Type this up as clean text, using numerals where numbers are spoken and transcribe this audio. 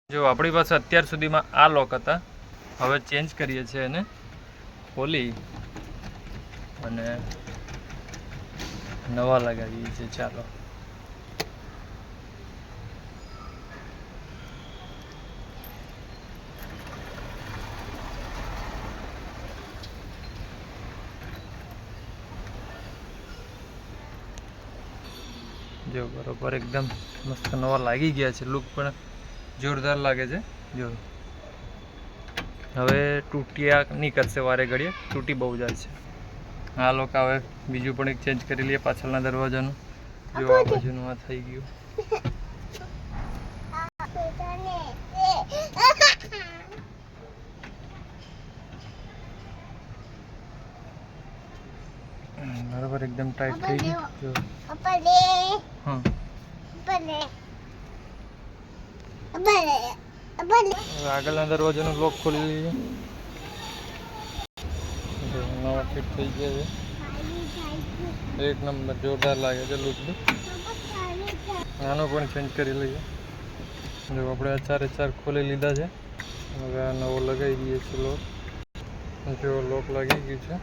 જો આપણી પાસે અત્યાર સુધીમાં આ લોક હતા, હવે ચેન્જ કરીએ છીએ એને ખોલી અને નવા લગાવીએ છીએ. ચાલો જો બરોબર એકદમ મસ્ત નવા લાગી ગયા છે. લુક પણ જોરદાર લાગે છે. જો હવે તૂટ્યા નહીં કરશે વારે ઘડીએ, તૂટી બહુ જાય છે. આ લોકો હવે બીજું પણ એક ચેન્જ કરી લઈએ પાછળના દરવાજાનું. જો આ બાજુનું આ થઈ ગયું. બરાબર એકદમ ટાઈટ થઈ ગયું. જો હા આગળના દરવાજાનું લોક ખોલી લઈએ. નવા ફિટ થઈ ગયા છે. એક નંબર જોરદાર લાગે છે લુક બી. આનો પણ ચેન્જ કરી લઈએ. જો આપણે આ ચારે ચાર ખોલી લીધા છે. હવે આ નવો લગાવી દઈએ છીએ લોક. જો લોક લાગી ગયું છે.